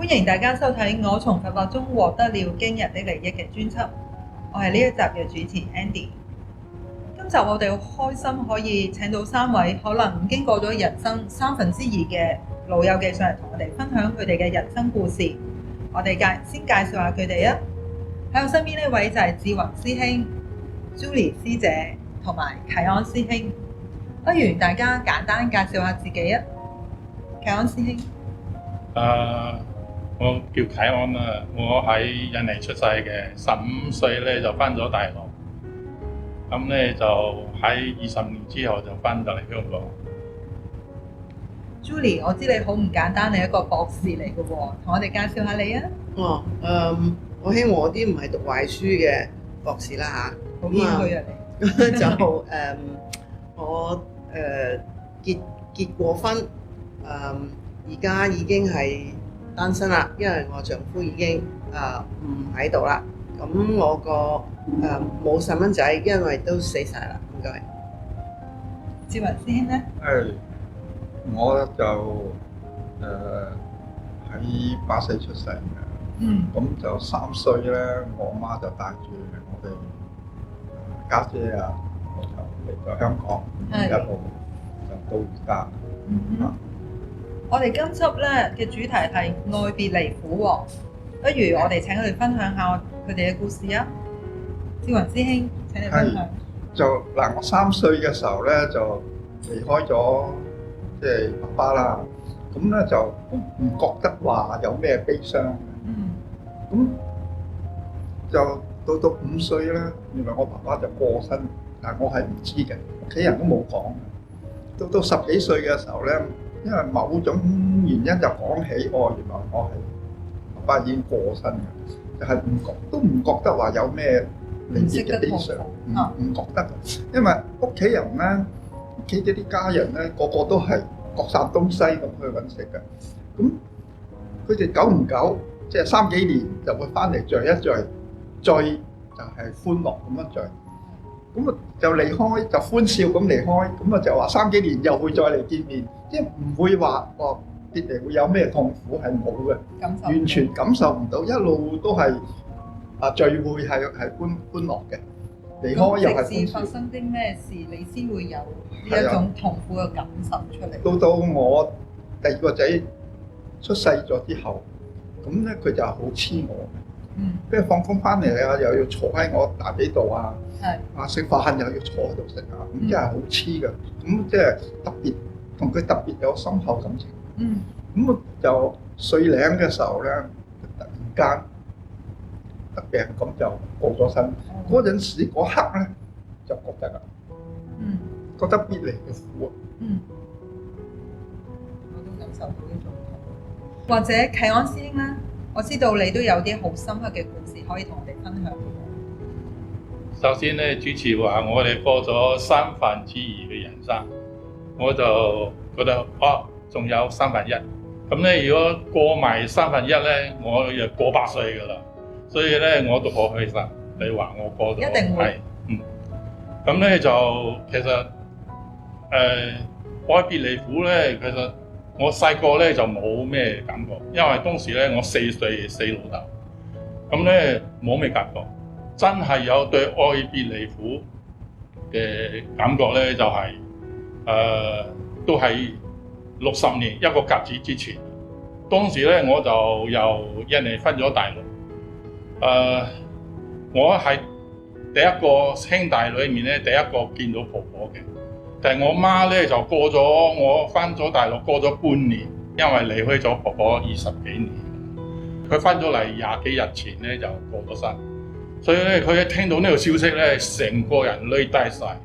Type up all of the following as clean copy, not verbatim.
歡迎大家收睇《我從佛法中獲得了驚人的利益》嘅專輯，我係呢一集嘅主持 Andy。今集我哋好開心可以請到3位可能經過咗人生2/3嘅老友記上嚟同我哋分享佢哋嘅人生故事。我哋先介紹下佢哋啊！喺我身邊呢位就係志宏師兄、Julie 師姐同埋啟安師兄。不如大家簡單介紹下自己啊！啟安師兄。我叫啟安啦，我喺印尼出世嘅，15歲咧就翻咗大陸，咁咧就喺20年之後就翻到嚟香港。Julie，我知你好唔簡單，你係一個博士嚟嘅喎，同我哋介紹下你啊！我希望我啲唔係讀壞書嘅博士啦嚇，好謙虛啊你。就我結過婚，而家已經係單身啦，因為我丈夫已經唔喺度啦。咁我個冇細蚊仔，因為都死晒啦。唔該。志宏師兄咧？我就喺巴西出世嘅，咁就3歲咧，我媽就帶住我哋家姐啊，我就嚟咗香港，一路就到而家。我哋今輯咧嘅主題係愛別離苦喎，不如我哋請佢哋分享下佢哋嘅故事啊！志宏師兄，請你分享。就嗱，我3歲嘅時候咧就離開咗即係爸爸啦，咁咧就唔覺得話有咩悲傷嘅。咁就到5歲咧，原來我爸爸就過身，但係我係唔知嘅，屋企人都冇講。到10幾歲嘅時候咧，因為某種原因就講起，原來我係爸爸已經過身嘅，就係都唔覺得話有咩離別嘅悲傷，唔覺得，因為屋企人咧，屋企啲家人咧，個個都係各散東西咁去揾食嘅，咁佢哋久唔久，即係3幾年就會翻嚟聚一聚，聚就係歡樂咁樣聚。咁啊就離開就歡笑咁離開，咁啊就話3幾年又會再嚟見面，即係唔會話別離會有咩痛苦，係冇嘅，完全感受唔到，一路都係聚會係歡樂嘅，離開又係歡笑。直至發生啲咩事，你先會有呢一種痛苦嘅感受出嚟。到我第2個仔出世咗之後，咁咧佢就好黐我。即係放工翻嚟啊，又要坐喺我大髀度啊，食飯又要坐喺度食啊，咁真係好黐㗎。咁即係特別同佢特別有深厚感情。咁就歲零嘅時候咧，突然間得病，咁就過咗身。嗰陣時嗰刻咧，就覺得啦，覺得別離嘅苦啊。我都感受到呢種痛。或者啟安師兄咧？我知道你都有啲好深刻嘅故事可以同我哋分享。首先咧，主持話我哋過咗2/3嘅人生，我就覺得仲有1/3。咁咧，如果過埋1/3咧，我就過100歲㗎啦。所以咧，我都好開心。你話我過咗，一定會。咁咧就其實愛別離苦咧，其實我細個咧就冇咩感覺，因為當時咧我4歲死老豆，咁咧冇咩感覺。真係有對愛別離苦嘅感覺咧，就係都係60年一個甲子之前。當時咧我就由印尼返咗大陸，我係第一個兄弟裏面咧第一個見到婆婆嘅。但係我媽咧就過咗，我翻咗大陸過咗半年，因為離開咗婆婆20幾年。佢翻咗嚟20幾日前咧就過咗身，所以咧佢一聽到呢個消息咧，成個人累低晒。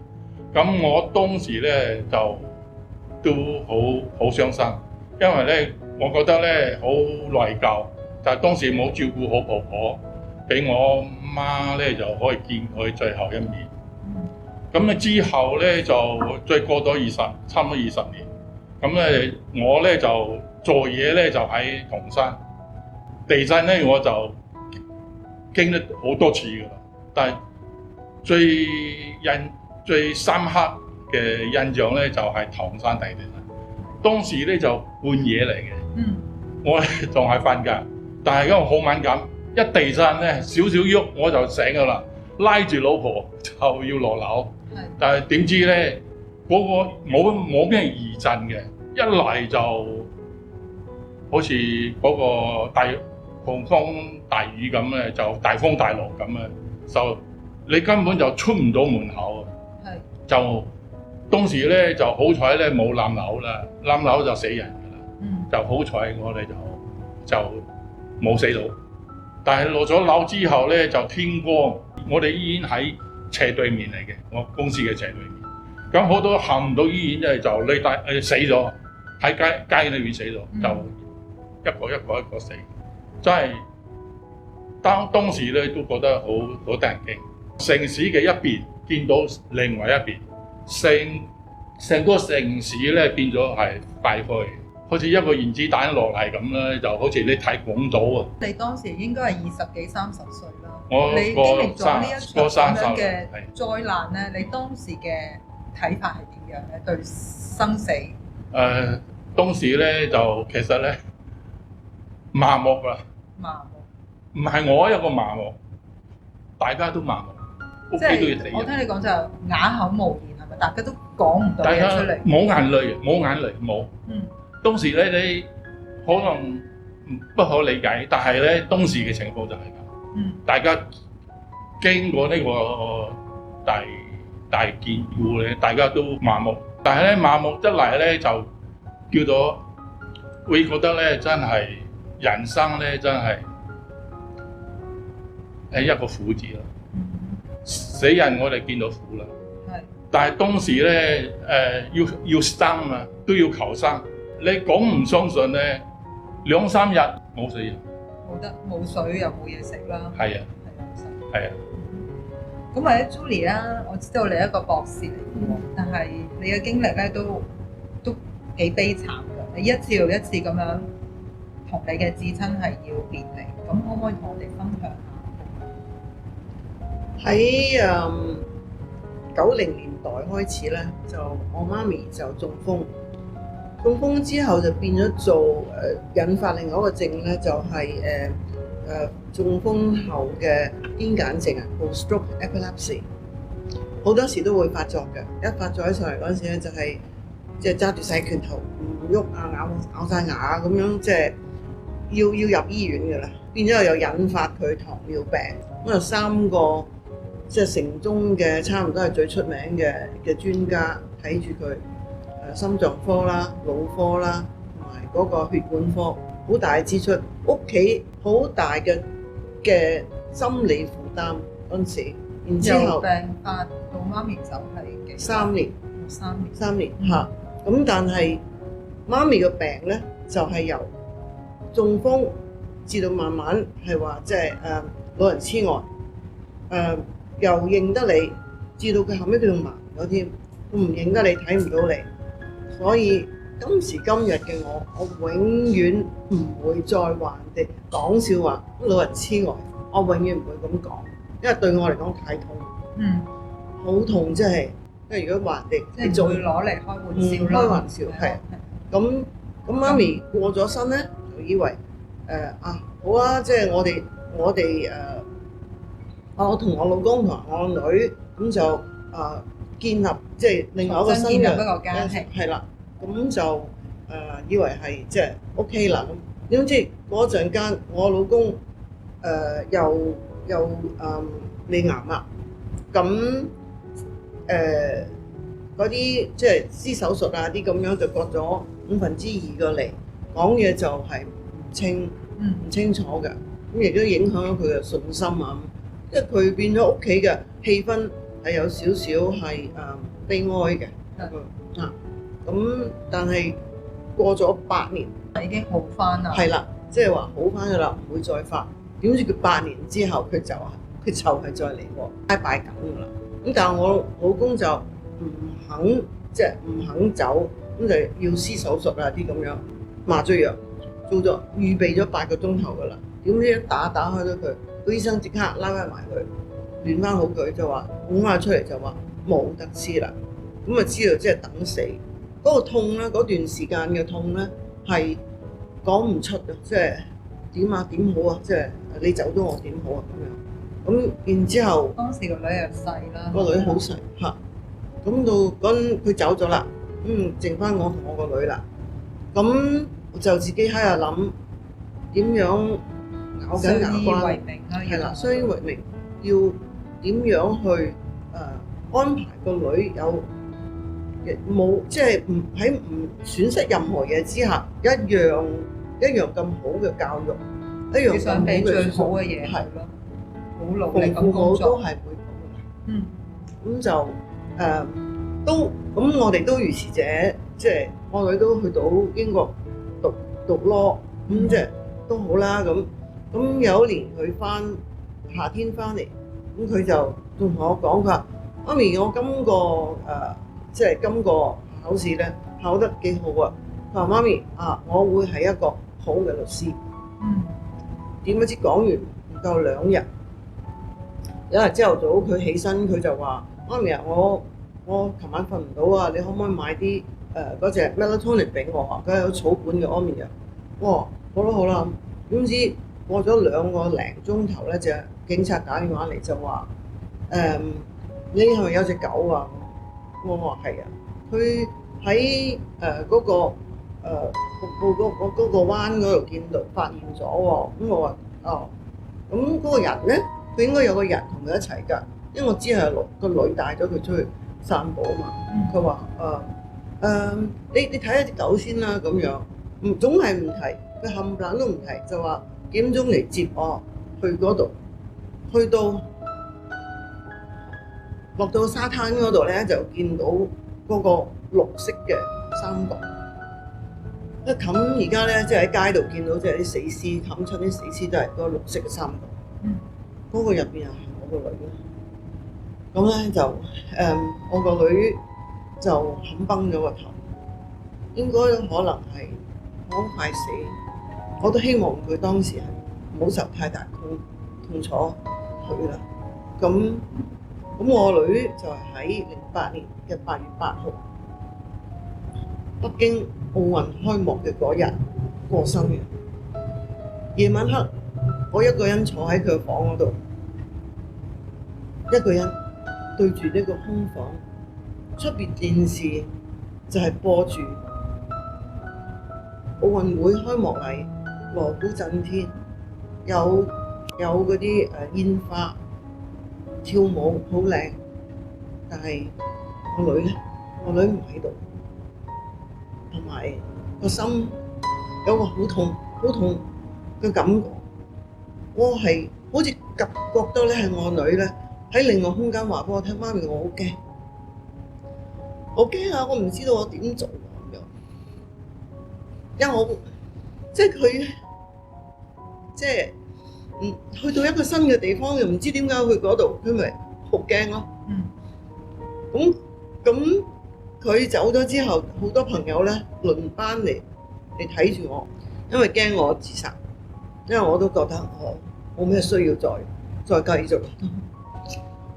咁我當時咧就都好傷心，因為咧我覺得咧好內疚，但係當時冇照顧好婆婆，俾我媽咧就可以見佢最後一面。咁咧之後咧就再過咗差唔多20年，咁咧我咧就做嘢咧就喺銅山，地震咧我就經歷好多次㗎啦，但係最深刻嘅印象咧就係銅山大地震，當時咧就半夜嚟嘅，我仲係瞓覺，但係因為好敏感，一地震咧少少喐我就醒㗎啦，拉住老婆就要落樓。係但係點知咧嗰個冇咩餘震嘅，一嚟就好似嗰個大狂風大雨咁咧，就大風大浪咁啊，就你根本就出唔到門口啊！係就當時咧就好彩咧冇冧樓啦，冧樓就死人㗎啦。就好彩我哋就冇死到，但係落咗樓之後咧就天光，我哋醫院喺斜對面嚟嘅，我公司嘅斜對面。咁好多行唔到醫院咧就匿低死咗，喺街裏邊死咗，就一個死，真係當時咧都覺得好得人驚。城市嘅一邊見到另外一邊，成個城市咧變咗係廢墟，好似一個原子彈落嚟咁咧，就好似你睇廣島啊！你當時應該係20幾30歲啦。我你經歷咗呢一場咁樣嘅係災難咧，你當時嘅睇法係點樣咧？對生死當時咧就其實咧麻木啦，麻木，唔係我一個麻木，大家都麻木，屋即企都要死人。係我聽你講就啞口無言係咪？大家都講唔到大家嘢出嚟。冇眼淚，冇。嗯，當時咧你可能不可理解，但係咧當時嘅情況就係咁。嗯，大家經過呢個大件故咧，大家都麻木。但係咧麻木得嚟咧，就叫做會覺得咧，真係人生咧，真係係一個苦字咯。死人我哋見到苦啦，係。但係當時咧要生啊，都要求生。你講唔相信咧，2-3日冇死人。冇水又冇嘢食啦。係啊，係啊。咁或者 Julie 啦，我知道你係一個博士嚟嘅喎，但係你嘅經歷咧都幾悲慘㗎。你一次又一次咁樣同你嘅至親係要別離，咁可唔可以同我哋分享下？喺90年代開始咧，就我媽咪就中風之後就變咗做引發另外一個症咧，就係中風後嘅癲癇症啊 ，post-stroke epilepsy， 好多時都會發作嘅。一發作起上嚟嗰陣時咧，就係即係揸住細拳頭唔喐啊，咬晒牙咁樣，即係要入醫院嘅啦。變咗又引發佢糖尿病，咁有3個即係城中嘅差唔多係最出名嘅專家睇住佢。心臟科啦、腦科啦，同埋嗰個血管科，好大嘅支出，屋企好大嘅心理負擔嗰陣時，然之後病發到媽咪就係幾3年？3年嚇，咁但係媽咪嘅病咧就係由中風至到慢慢係話即係老人痴呆，又認得你，至到佢後尾佢仲盲咗添，佢唔認得你，睇唔到你。所以今時今日嘅我永遠唔會再話人哋講笑話老人痴呆，我永遠唔會咁講，因為對我嚟講太痛，好痛，即係如果話人哋你仲會攞嚟開玩笑啦，開玩笑係。咁媽咪過咗身咧，就以為好啊，即係我哋我同我老公同我女咁就建立即係另外一個新嘅建立一個家庭，係啦，咁就以為係即係 OK 啦。咁點知嗰陣間我老公又罹癌啦，咁嗰啲即係施手術啊啲咁樣就割咗2/5個脷，講嘢就係唔清楚嘅，咁亦都影響咗佢嘅信心啊。因為佢變咗屋企嘅氣氛係有少少係悲哀嘅，咁但係過咗8年，已經好翻啦。係啦，即係話好翻㗎啦，唔會再發。點知佢8年之後佢就係再嚟喎，拜拜緊㗎啦。咁但係我老公就唔肯走，咁就要施手術啊啲咁樣，麻醉藥做咗預備咗8個鐘頭㗎啦。點知一打開咗佢，個醫生即刻拉翻埋佢，亂翻好佢就話拱翻出嚟就話冇得施啦。咁啊知道即係等死。嗰個痛咧，嗰段時間嘅痛咧係講唔出啊，即係點啊點好啊，即係你走咗我點好啊咁樣。咁然之後當時個女又細啦，個女好細嚇，咁到嗰陣佢走咗啦，剩翻我同我個女啦，咁就自己喺度諗點樣咬緊牙相依關，為命啦，係啦，相依為命，要點樣去安排個女有冇即係唔損失任何嘢之下，一樣咁好嘅教育，一樣咁好你想俾最好嘅嘢係係咯，好努力咁父母都工作。係會咁嗯，嘅，咁就都咁我哋都如是者，即係我女都去到英國讀 law，咁即係都好啦咁。咁有一年佢夏天翻嚟，咁佢就同我講佢話：媽咪，我即係今個考試咧考得幾好啊！佢話媽咪啊，我會係一個好嘅律師。點不知講完唔夠2日，有日朝頭早佢起身，佢就話：媽咪啊，我琴晚瞓唔到啊，你可唔可以買啲嗰隻 melatonin 俾我啊？佢係有草本嘅安眠藥。哇，好啦，點知過咗2個零鐘頭咧，就警察打電話嚟就話：你係咪有隻狗啊？我話係啊，佢喺嗰個嗰個灣嗰度發現咗喎。咁我話哦，咁嗰個人咧，佢應該有個人同佢一齊㗎，因為我知係個女帶咗佢出去散步啊嘛。佢話你睇下隻狗先啦咁樣，總係唔提，佢冚唪唥都唔提，就話幾點鐘嚟接我去嗰度，去到落到沙灘嗰度咧，就見到嗰個綠色嘅三角。一冚而家咧，即係喺街度見到，即係啲死屍冚出啲死屍都係嗰個綠色嘅三角。嗰個入邊係我個女啦。咁咧就我個女就冚崩咗個頭，應該可能係好快死。我都希望佢當時係唔好受太大痛楚佢啦。咁我個女就係喺08年嘅8月8號，北京奧運開幕嘅嗰日過生嘅。夜晚黑，我一個人坐喺佢房嗰度，一個人對住呢個空房，出邊電視就係播住奧運會開幕禮，鑼鼓震天，有嗰啲煙花。跳舞好靚，但係我女咧，我女唔喺度，同埋個心有個好痛嘅感覺。我係好似覺得咧係我女咧喺另外空間話俾我聽，媽咪我好驚，好驚啊！我唔知道我點做咁樣，因為我即係佢即係。去到一個新嘅地方，又唔知點解去嗰度，佢咪好驚咯。咁佢走咗之後，好多朋友咧輪班嚟睇住我，因為驚我自殺，因為我都覺得我冇咩需要再繼續，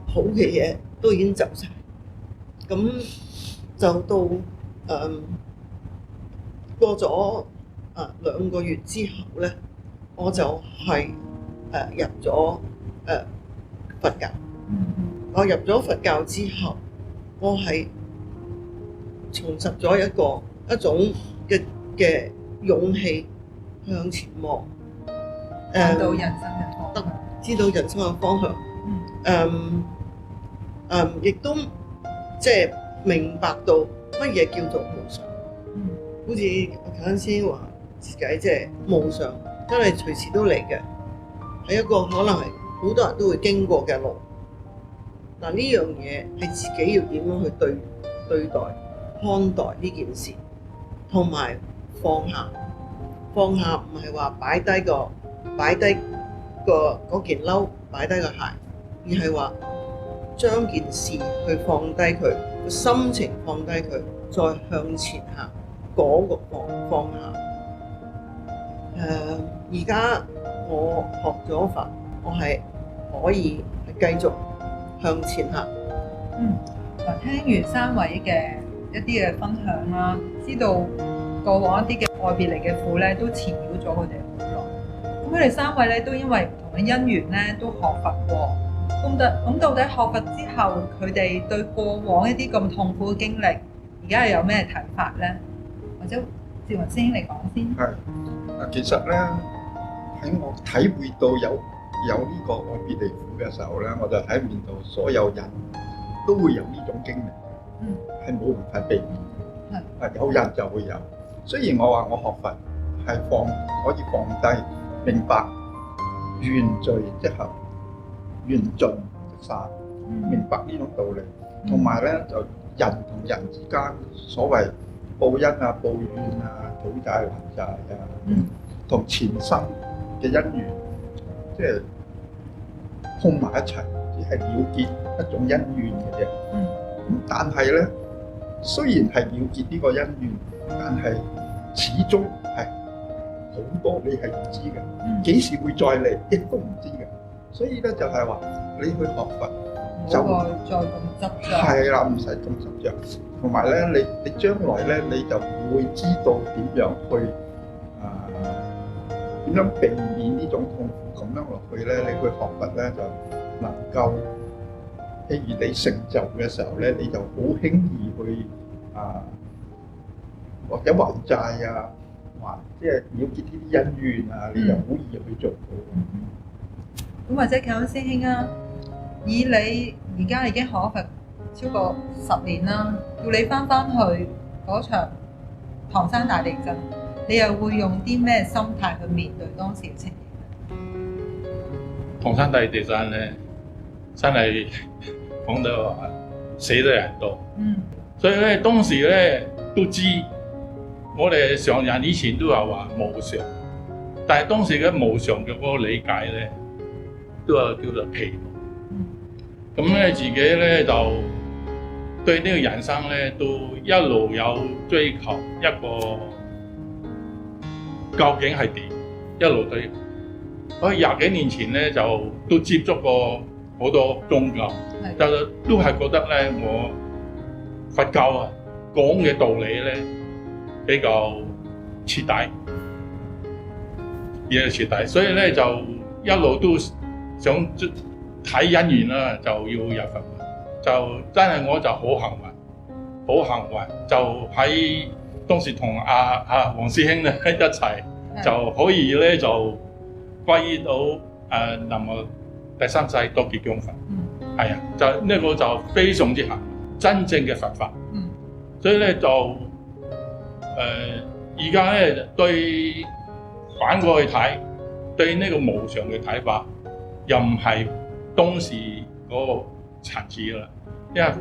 好嘅嘢都已經走晒。咁就到過咗2個月之後咧，我就係入咗佛教。我入咗佛教之後，我係重拾咗一種嘅勇氣向前望，揾到人生嘅方向，知道人生嘅方向。亦都即係明白到乜嘢叫做無常。好似我頭先話自己即係無常，真係隨時都嚟嘅。係一個可能係好多人都會經過嘅路。嗱，呢樣嘢係自己要點樣去對待、看待呢件事，同埋放下。放下唔係話擺低嗰件褸，擺低個鞋，而係話將件事去放低佢，個心情放低佢，再向前行。嗰個放下。而家我學咗佛，我係可以繼續向前行。嗱，聽完3位嘅一啲嘅分享啦，知道過往一啲嘅外別嚟嘅苦咧，都纏繞咗佢哋好耐。咁佢哋三位咧都因為唔同嘅因緣咧，都學佛過。咁到底學佛之後，佢哋對過往一啲咁痛苦嘅經歷，而家係有咩睇法咧？或者志雲師兄嚟講先。係其實咧喺我體會到有呢個愛別離苦嘅時候咧，我就體會到所有人都會有呢種經歷，係冇辦法避免。係有人就會有。雖然我話我學佛係可以放低，明白緣聚即合，緣盡即散，明白呢種道理。同埋咧就人同人之間所謂報恩啊、報怨啊、討債還債啊，同前生嘅因緣，即係碰埋一齊，只係了結一種恩怨嘅啫。咁但係咧，雖然係了結呢個恩怨，但係始終係好多你係唔知嘅，幾時會再嚟亦都唔知嘅。所以咧就係話你去學佛就再咁執着。係啦，唔使咁執着。同埋咧，你將來咧你就會知道點樣去點樣避免呢種痛苦咁樣落去咧。你去學佛咧就能夠，譬如你成就嘅時候咧，你就好輕易去或者還債啊，即係了結呢啲恩怨啊，你就好易去做到。咁或者強師兄啊，以你而家已經學佛超過10年啦，要你翻去嗰場唐山大地震，你又會用啲咩心態去面對當時嘅情形？唐山大地震咧，真係講到話死得人多，所以咧當時咧都知，我哋常人以前都有話無常，但係當時嘅無常嘅嗰個理解咧，都有叫做疲勞。咁咧自己咧就對呢個人生咧都一路有追求一個究竟係點，一路追求。我20幾年前咧就都接觸過好多宗教，就都係覺得咧我佛教啊講嘅道理咧比較徹底，嘢徹底，所以咧就一路都想睇因緣啦，就要入佛門，就真係我就好幸運，就喺當時同黃師兄咧一齊，就可以咧就歸依到南無第三世多杰羌佛，係啊，就呢個就非常之幸運，真正嘅佛法。所以咧就而家咧對反過去睇，對呢個無常嘅睇法，又唔係當時嗰個層次啦。因為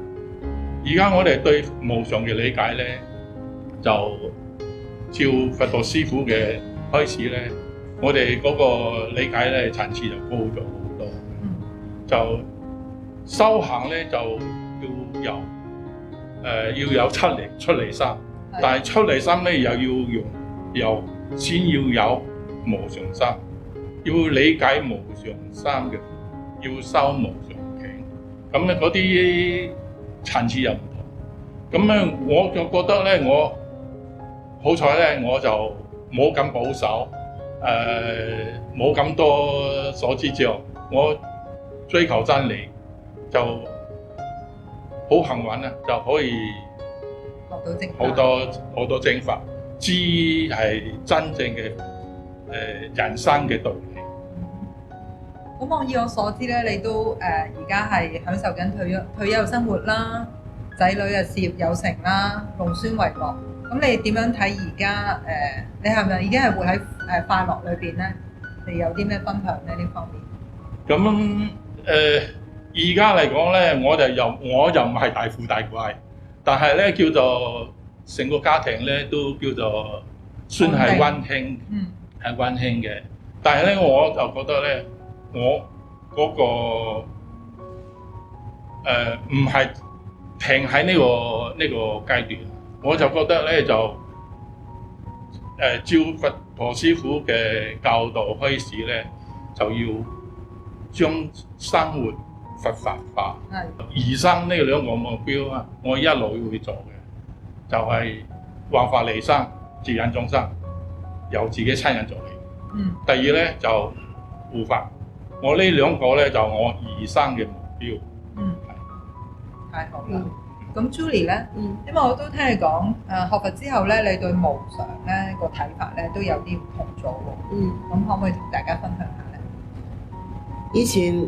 而家我哋對無常嘅理解咧，就照佛陀師傅嘅開始咧，我哋嗰個理解咧層次就高咗好多。就修行咧就要有出離心，但係出離心咧先要有無常心，要理解無常心嘅，要修無常境。咁咧嗰啲層次又唔同。咁咧我就覺得咧，我好彩咧，我就冇咁保守，冇咁多所知之後，我追求真理就好幸運啊，就可以學到好多正法，知係真正嘅人生嘅道理。咁我以我所知咧，你都而家係享受緊退休生活啦，仔女嘅事業有成啦，龍孫為樂。咁你點樣睇而家你係咪已經係活喺快樂裏邊咧？你有啲咩分享咧呢方面？咁而家嚟講咧，我就唔係大富大貴，但係咧叫做成個家庭咧都叫做算係溫馨，係溫馨嘅。但係咧我就覺得咧，我嗰個唔係停喺呢個階段，我就覺得咧就照佛陀師傅嘅教導開始咧，就要將生活佛法化，而生呢兩個目標啊，我一路會做嘅，就係幻法利生，自引眾生，由自己親人做起。嗯第二咧就護法，我呢兩個咧就我餘生嘅目標。嗯，太好啦嗯。咁 Julie 咧，嗯因為我都聽你講，學佛之後咧，你對無常咧個睇法咧都有啲唔同咗喎。嗯，咁可唔可以同大家分享下咧？以前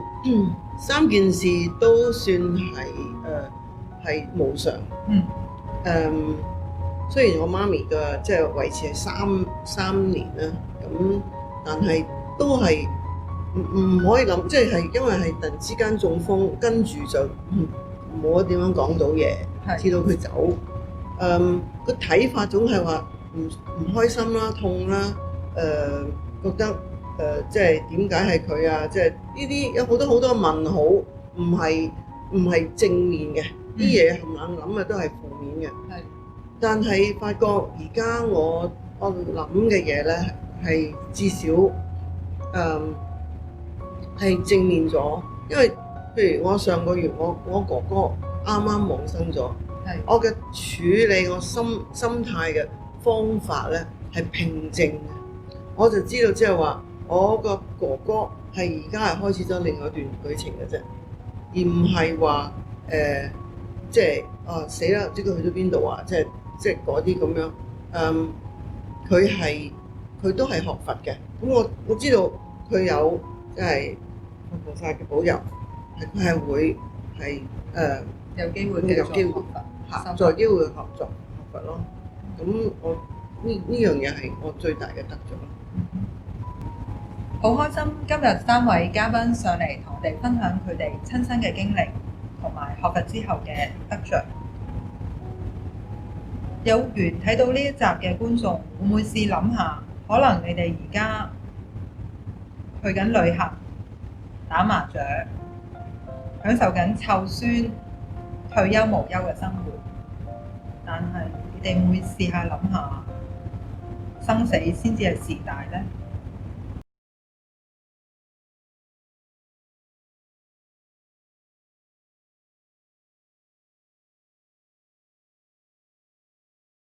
三件事都算係無常。嗯雖然我媽咪嘅即係維持係三年啦，咁但係都係唔可以諗，即係因為係突然之間中風，跟住就冇得點樣講到嘢，係至到佢走。個睇法總係話唔開心啦、痛啦，覺得即係點解係佢啊？即係呢啲有好多問號，唔係正面嘅，啲嘢冚冷諗嘅都係負面嘅。係但係發覺而家我諗嘅嘢咧，係至少係正面咗，因為譬如我上個月我哥哥啱啱往生咗，係我嘅處理我心態嘅方法咧係平靜嘅，我就知道即係話我個哥哥係而家係開始咗另外一段旅程嘅啫，而唔係話即係死啦！知佢去咗邊度啊？即係嗰啲咁樣，佢都係學佛嘅。咁我知道佢有即係佛菩薩嘅保佑，佢係會係有機會繼續有機會學佛再有機會學佛咯。咁我呢樣嘢係我最大嘅得着咯。好開心今日3位嘉賓上嚟同我哋分享佢哋親身嘅經歷，同埋學佛之後嘅得着。有緣睇到呢一集嘅觀眾，會唔會試諗下？可能你哋而家去緊旅行、打麻雀、享受緊湊孫、退休無憂嘅生活，但係你哋會試下諗下，生死先至係事大呢？